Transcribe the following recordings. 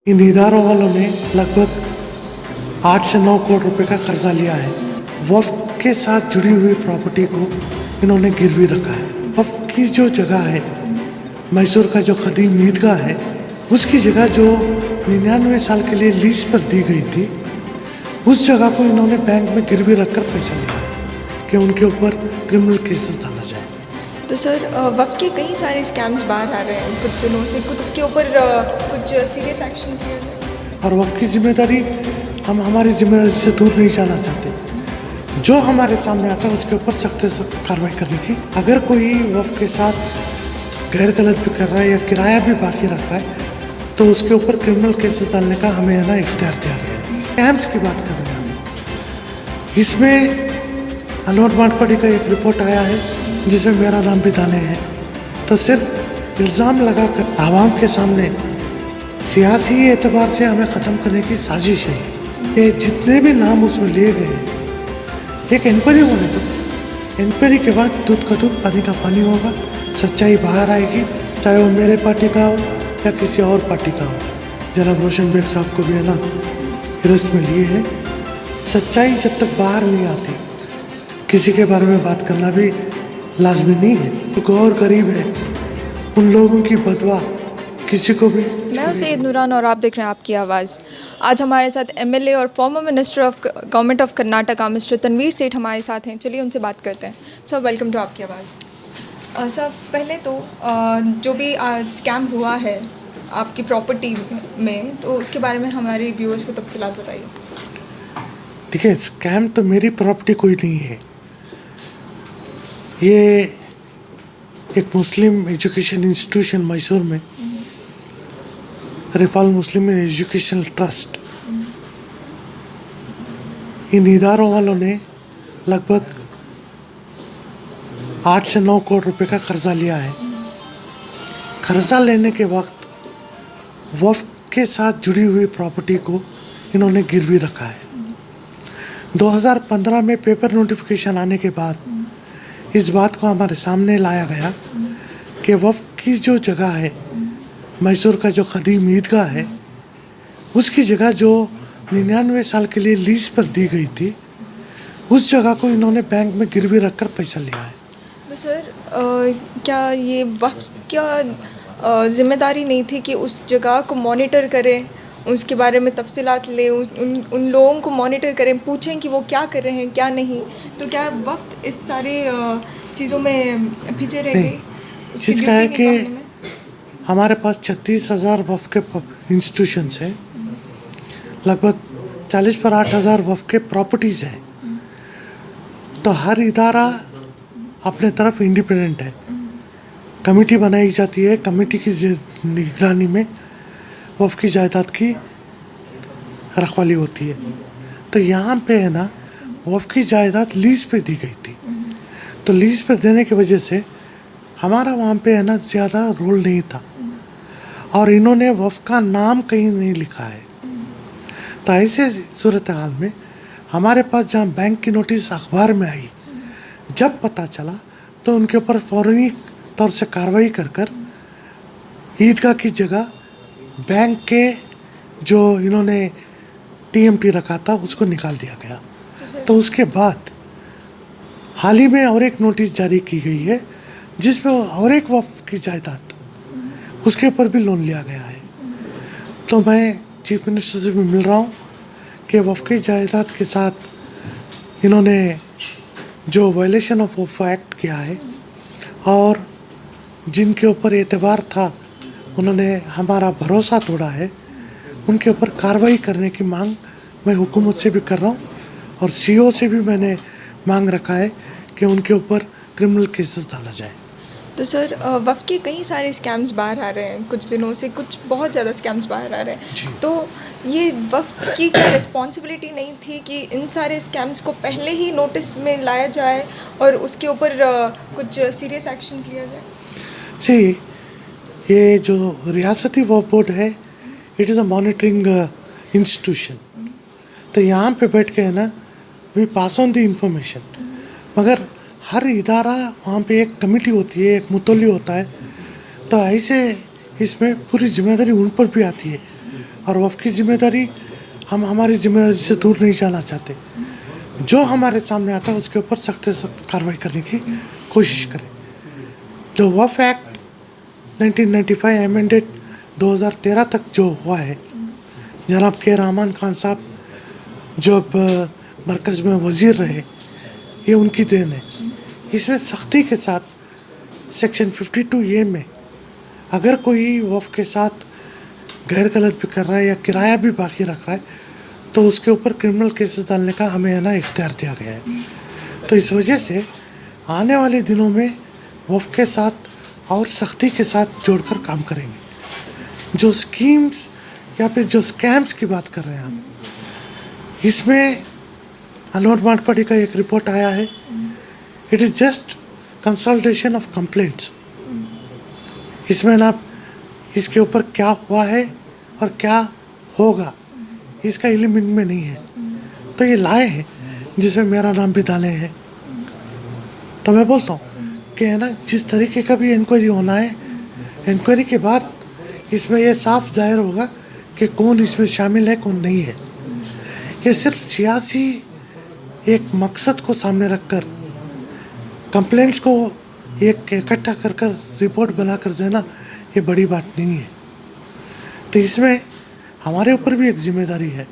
इन इदारों वालों ने लगभग 8 से 9 करोड़ रुपए का कर्जा लिया है। वक्फ के साथ जुड़ी हुई प्रॉपर्टी को इन्होंने गिरवी रखा है। वक्फ की जो जगह है, मैसूर का जो कदीम ईदगाह है, उसकी जगह जो 99 साल के लिए लीज पर दी गई थी, उस जगह को इन्होंने बैंक में गिरवी रखकर पैसा लिया है कि उनके ऊपर क्रिमिनल केसेस डाला जाए। तो सर वक्त के कई सारे स्कैम्स बाहर आ रहे हैं कुछ दिनों से, कुछ उसके ऊपर कुछ सीरियस एक्शन लिए जाए। और वक्फ की जिम्मेदारी हम हमारी जिम्मेदारी से दूर नहीं जाना चाहते। जो हमारे सामने आता है उसके ऊपर सख्त से सख्त कार्रवाई करने की। अगर कोई वक्फ के साथ गैर गलत भी कर रहा है या किराया भी बाकी रख रहा है तो उसके ऊपर क्रिमिनल केसेस डालने का हमें है ना इख्तियार दिया गया है। कैंप्स की बात कर रहे हैं हम। इसमें अनवर माटपड़ी का एक रिपोर्ट आया है जिसमें मेरा नाम भी डाले हैं। तो सिर्फ इल्ज़ाम लगाकर आवाम के सामने सियासी एतबार से हमें ख़त्म करने की साजिश है। ये जितने भी नाम उसमें लिए गए हैं, एक इंक्वायरी होने दो। इंक्वायरी के बाद दूध का दूध पानी का पानी होगा, सच्चाई बाहर आएगी, चाहे वो मेरे पार्टी का हो या किसी और पार्टी का हो। जनाब रोशन बेग साहब को भी है ना हिरासत में लिए हैं। सच्चाई जब तक बाहर नहीं आती किसी के बारे में बात करना भी लाजमी नहीं है। तो गौर गरीब है, उन लोगों की बदवा किसी को भी। मैं हूं सैयद नूरान और आप देख रहे हैं आपकी आवाज़। आज हमारे साथ एमएलए और former minister of government of Karnataka mister Tanveer Sait हमारे साथ हैं। चलिए उनसे बात करते हैं। सर वेलकम टू आपकी आवाज़। सर पहले तो जो भी स्कैम हुआ है आपकी प्रॉपर्टी में, तो उसके बारे में हमारे व्यूअर्स को तफसीलात बताइए। देखिए, स्कैम तो मेरी प्रॉपर्टी कोई नहीं है। ये एक मुस्लिम एजुकेशन इंस्टीट्यूशन मैसूर में रिफाल मुस्लिम एजुकेशनल ट्रस्ट, इन इदारों वालों ने लगभग 8 से 9 करोड़ रुपए का कर्जा लिया है। कर्जा लेने के वक्त वक्फ के साथ जुड़ी हुई प्रॉपर्टी को इन्होंने गिरवी रखा है। 2015 में पेपर नोटिफिकेशन आने के बाद इस बात को हमारे सामने लाया गया कि वक्फ की जो जगह है, मैसूर का जो कदीम ईदगाह है, उसकी जगह जो 99 साल के लिए लीज पर दी गई थी, उस जगह को इन्होंने बैंक में गिरवी रखकर पैसा लिया है। तो सर क्या ये वक्त क्या जिम्मेदारी नहीं थी कि उस जगह को मॉनिटर करें, उसके बारे में तफसीलात लें, उन लोगों को मॉनिटर करें, पूछें कि वो क्या कर रहे हैं क्या नहीं? तो क्या वक्त इस सारी चीज़ों में पीछे रह गई? चीज़ क्या है कि हमारे पास 36,000 वक्फ के इंस्टीट्यूशंस हैं, लगभग 40 पर 8,000 वक्फ के प्रॉपर्टीज़ हैं। तो हर इदारा अपने तरफ इंडिपेंडेंट है। कमेटी बनाई जाती है, कमेटी की निगरानी में वक्फ की जायदाद की रखवाली होती है। तो यहाँ पे है ना वक्फ की जायदाद लीज पे दी गई थी। तो लीज पे देने की वजह से हमारा वहाँ पे है ना ज़्यादा रोल नहीं था और इन्होंने वक्फ का नाम कहीं नहीं लिखा है। तो ऐसे सूरत हाल में हमारे पास जहाँ बैंक की नोटिस अखबार में आई, जब पता चला तो उनके ऊपर फौरनी तौर से कार्रवाई कर ईदगाह की जगह बैंक के जो इन्होंने टीएमटी रखा था उसको निकाल दिया गया। तो उसके बाद हाल ही में और एक नोटिस जारी की गई है जिसमें और एक वक्फ की जायदाद, उसके ऊपर भी लोन लिया गया है। तो मैं चीफ मिनिस्टर से भी मिल रहा हूँ कि वक्फ की जायदाद के साथ इन्होंने जो वायलेशन ऑफ वक्फ एक्ट किया है और जिनके ऊपर एतबार था, उन्होंने हमारा भरोसा तोड़ा है, उनके ऊपर कार्रवाई करने की मांग मैं हुकूमत से भी कर रहा हूँ और सीओ से भी मैंने मांग रखा है कि उनके ऊपर क्रिमिनल केसेस डाला जाए। तो सर वक्त के कई सारे स्कैम्स बाहर आ रहे हैं कुछ दिनों से, कुछ बहुत ज़्यादा स्कैम्स बाहर आ रहे हैं। तो ये वक्त की क्या रिस्पॉन्सिबिलिटी नहीं थी कि इन सारे स्कैम्स को पहले ही नोटिस में लाया जाए और उसके ऊपर कुछ सीरियस एक्शंस लिया जाए? ये जो रियासती वक्फ बोर्ड है, it is a monitoring institution. तो यहाँ पे बैठ के है ना we pass on the information, मगर हर इदारा वहाँ पे एक कमेटी होती है, एक मुतल्ली होता है। तो ऐसे इसमें पूरी जिम्मेदारी उन पर भी आती है और वफ़ की जिम्मेदारी हम हमारी जिम्मेदारी से दूर नहीं जाना चाहते। जो हमारे सामने आता है उसके ऊपर सख्त से सख्त कार्रवाई करने की कोशिश करें। जो वफ़ एक्ट 1995 एमेंडेड 2013 तक जो हुआ है, जनाब के रहमान खान साहब जब मरकज़ में वज़ीर रहे, ये उनकी देन है। इसमें सख्ती के साथ सेक्शन 52A में अगर कोई वफ़ के साथ गैर गलत भी कर रहा है या किराया भी बाकी रख रहा है तो उसके ऊपर क्रिमिनल केसेस डालने का हमें है ना इख्तियार दिया गया है। तो इस वजह से आने वाले दिनों में वफ़ के साथ और सख्ती के साथ जोड़कर काम करेंगे। जो स्कीम्स या फिर जो स्कैम्स की बात कर रहे हैं हम, इसमें अनोट मारपड़ी का एक रिपोर्ट आया है। It is just consultation of complaints. इसमें ना इसके ऊपर क्या हुआ है और क्या होगा इसका इल्म इनमें नहीं है। तो ये लाए हैं जिसमें मेरा नाम भी डाले हैं। तो मैं बोलता हूँ कि है ना, जिस तरीके का भी इंक्वायरी होना है, इंक्वायरी के बाद इसमें यह साफ जाहिर होगा कि कौन इसमें शामिल है कौन नहीं है। ये सिर्फ सियासी एक मकसद को सामने रखकर कंप्लेंट्स को एक इकट्ठा कर कर रिपोर्ट बना कर देना ये बड़ी बात नहीं है। तो इसमें हमारे ऊपर भी एक जिम्मेदारी है।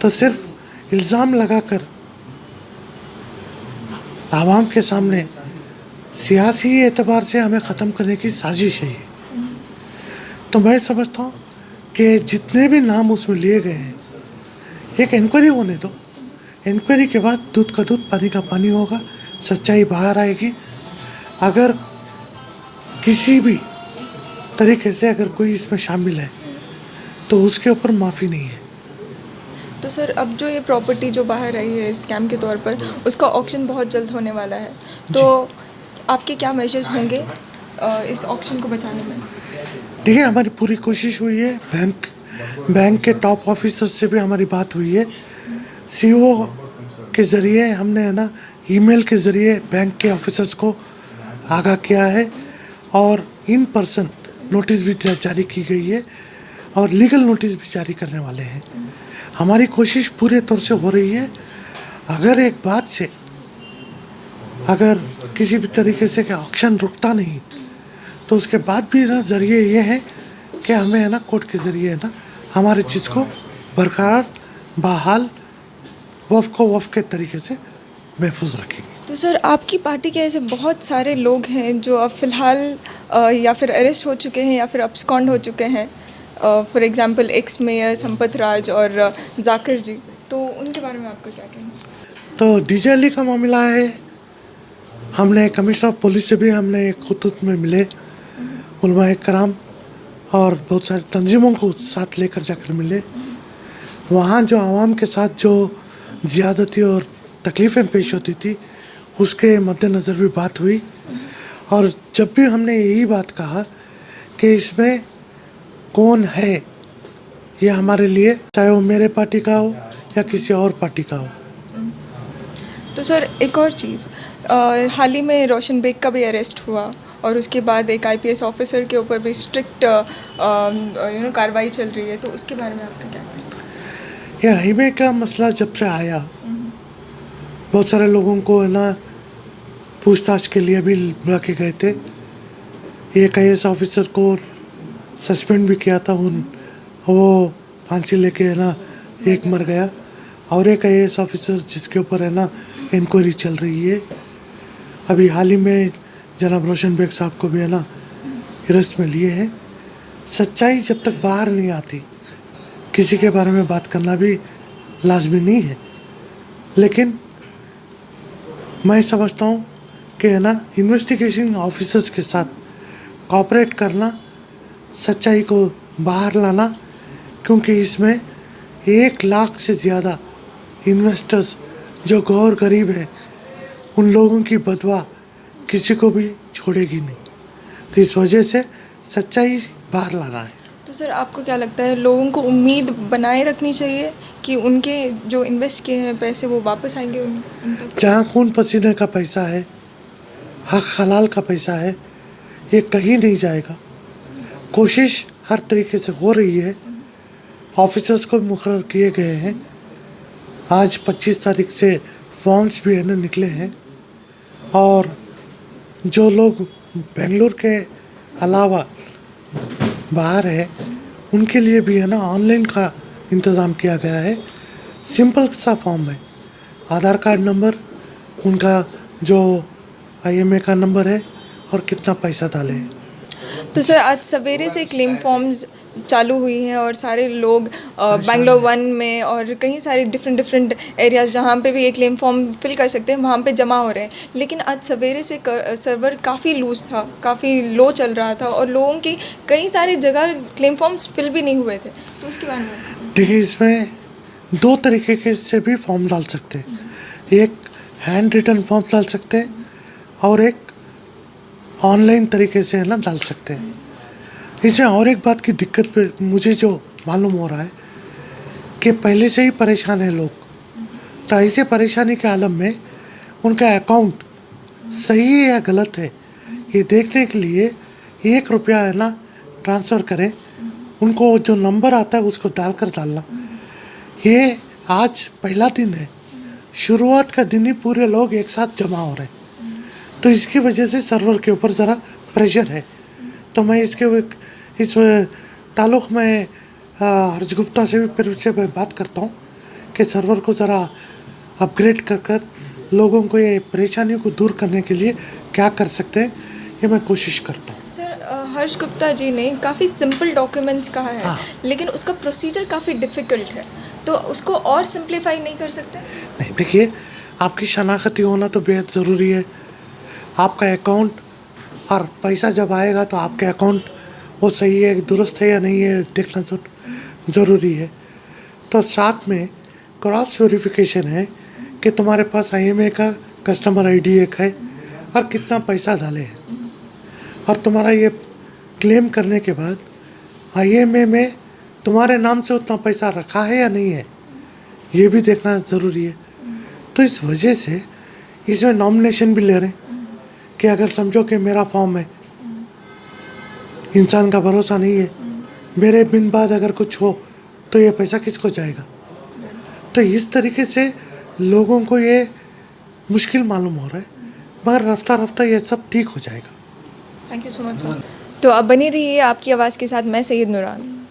तो सिर्फ इल्ज़ाम लगाकर आवाम के सामने सियासी एतबार से हमें ख़त्म करने की साजिश है ये। तो मैं समझता हूँ कि जितने भी नाम उसमें लिए गए हैं, एक इंक्वायरी होने दो। इंक्वायरी के बाद दूध का दूध पानी का पानी होगा, सच्चाई बाहर आएगी। अगर किसी भी तरीके से अगर कोई इसमें शामिल है तो उसके ऊपर माफ़ी नहीं है। तो सर, अब जो ये प्रॉपर्टी जो बाहर आई है स्कैम के तौर पर, उसका ऑक्शन बहुत जल्द होने वाला है, तो आपके क्या मेजर्स होंगे इस ऑक्शन को बचाने में? देखिए, हमारी पूरी कोशिश हुई है। बैंक के टॉप ऑफिसर से भी हमारी बात हुई है। सीईओ के ज़रिए हमने है ना ईमेल के ज़रिए बैंक के ऑफिसर्स को आगाह किया है और इन पर्सन नोटिस भी जारी की गई है और लीगल नोटिस भी जारी करने वाले हैं। हमारी कोशिश पूरे तौर से हो रही है। अगर एक बात से अगर किसी भी तरीके से कि ऑक्शन रुकता नहीं तो उसके बाद भी ना ज़रिए ये है कि हमें है ना कोर्ट के ज़रिए है ना हमारी चीज़ को बरकरार बहाल वफ़ को वफ़ के तरीके से महफूज रखेंगे। तो सर, आपकी पार्टी के ऐसे बहुत सारे लोग हैं जो अब फ़िलहाल या फिर अरेस्ट हो चुके हैं या फिर अब्सकॉन्ड हो चुके हैं। For example ex mayor Sampath Raj और जाकिर जी, तो उनके बारे में आपका क्या कहना है? तो डीजे अली का मामला है। हमने कमिश्नर ऑफ पुलिस से भी हमने एक खुतूत में मिले, उलमाए कराम और बहुत सारी तंजीमों को साथ लेकर जाकर मिले। वहाँ जो आवाम के साथ जो ज़्यादती और तकलीफ़ें पेश होती थी उसके मद्देनज़र भी बात हुई। और जब भी हमने यही बात कहा कि इसमें कौन है, ये हमारे लिए, चाहे वो मेरे पार्टी का हो या किसी और पार्टी का हो। तो सर, एक और चीज़, हाल ही में रोशन बेग का भी अरेस्ट हुआ और उसके बाद एक IPS ऑफिसर के ऊपर भी स्ट्रिक्ट कार्रवाई चल रही है, तो उसके बारे में आपका क्या कहना है? ये हाईवे का मसला जब से आया, बहुत सारे लोगों को है ना पूछताछ के लिए भी बुला के गए थे। एक IAS ऑफिसर को सस्पेंड भी किया था, वो फांसी लेके है ना एक मर गया, और एक IAS ऑफिसर जिसके ऊपर है ना इंक्वायरी चल रही है। अभी हाल ही में जनाब रोशन बेग साहब को भी है ना हिरासत में लिए हैं। सच्चाई जब तक बाहर नहीं आती किसी के बारे में बात करना भी लाजमी नहीं है, लेकिन मैं समझता हूँ कि है ना इन्वेस्टिगेशन ऑफिसर्स के साथ कोऑपरेट करना, सच्चाई को बाहर लाना, क्योंकि इसमें 1 लाख से ज़्यादा इन्वेस्टर्स जो गौर गरीब हैं उन लोगों की बदवा किसी को भी छोड़ेगी नहीं। तो इस वजह से सच्चाई बाहर लाना है। तो सर, आपको क्या लगता है, लोगों को उम्मीद बनाए रखनी चाहिए कि उनके जो इन्वेस्ट किए हैं पैसे वो वापस आएंगे उन तक? जहाँ खून पसीने का पैसा है, हक हलाल का पैसा है, ये कहीं नहीं जाएगा। कोशिश हर तरीके से हो रही है ऑफिसर्स को मुकर्रर किए गए हैं। आज 25 तारीख से फॉर्म्स भी है ना निकले हैं, और जो लोग बेंगलुरु के अलावा बाहर है उनके लिए भी है ना ऑनलाइन का इंतज़ाम किया गया है। सिंपल सा फॉर्म है, आधार कार्ड नंबर, उनका जो IMA का नंबर है और कितना पैसा डाले हैं। तो सर आज सवेरे से क्लेम फॉर्म्स चालू हुई हैं और सारे लोग बैंगलोर 1 में और कहीं सारे डिफरेंट एरियाज जहाँ पे भी ये क्लेम फॉर्म फिल कर सकते हैं वहाँ पे जमा हो रहे हैं। लेकिन आज सवेरे से सर्वर काफ़ी लूज़ था, काफ़ी लो चल रहा था और लोगों की कई सारी जगह क्लेम फॉर्म्स फिल भी नहीं हुए थे, तो उसके बारे में देखिए, इसमें 2 तरीके के से भी फॉर्म डाल सकते हैं। एक हैंड रिटन फॉर्म डाल सकते हैं और एक ऑनलाइन तरीके से है ना डाल सकते हैं। इसमें और एक बात की दिक्कत पे मुझे जो मालूम हो रहा है कि पहले से ही परेशान है लोग, तो ऐसे परेशानी के आलम में उनका अकाउंट सही है या गलत है ये देखने के लिए 1 रुपया है ना ट्रांसफ़र करें, उनको जो नंबर आता है उसको डालना। ये आज पहला दिन है, शुरुआत का दिन ही पूरे लोग एक साथ जमा हो रहे हैं, तो इसकी वजह से सर्वर के ऊपर ज़रा प्रेशर है। तो मैं इस ताल्लुक़ में हर्ष गुप्ता से भी फिर से मैं बात करता हूँ कि सर्वर को ज़रा अपग्रेड कर लोगों को ये परेशानियों को दूर करने के लिए क्या कर सकते हैं, ये मैं कोशिश करता हूँ। सर हर्ष गुप्ता जी ने काफ़ी सिंपल डॉक्यूमेंट्स कहा है, लेकिन उसका प्रोसीजर काफ़ी डिफ़िकल्ट है, तो उसको और सिंप्लीफाई नहीं कर सकते? नहीं, देखिए, आपकी शनाख्ती होना तो बेहद ज़रूरी है। आपका अकाउंट और पैसा जब आएगा तो आपके अकाउंट वो सही है, दुरुस्त है या नहीं है देखना तो ज़रूरी है। तो साथ में क्रॉस वेरिफिकेशन है कि तुम्हारे पास IMA का कस्टमर ID एक है और कितना पैसा डाले हैं, और तुम्हारा ये क्लेम करने के बाद IMA में तुम्हारे नाम से उतना पैसा रखा है या नहीं है ये भी देखना ज़रूरी है। तो इस वजह से इसमें नॉमिनेशन भी ले रहे हैं कि अगर समझो कि मेरा फॉर्म है, इंसान का भरोसा नहीं है, मेरे बिन बाद अगर कुछ हो तो ये पैसा किसको जाएगा। तो इस तरीके से लोगों को ये मुश्किल मालूम हो रहा है, मगर रफ्ता रफ्ता ये सब ठीक हो जाएगा। Thank you so much sir. तो अब बनी रहिए आपकी आवाज़ के साथ, मैं सैयद नूरान।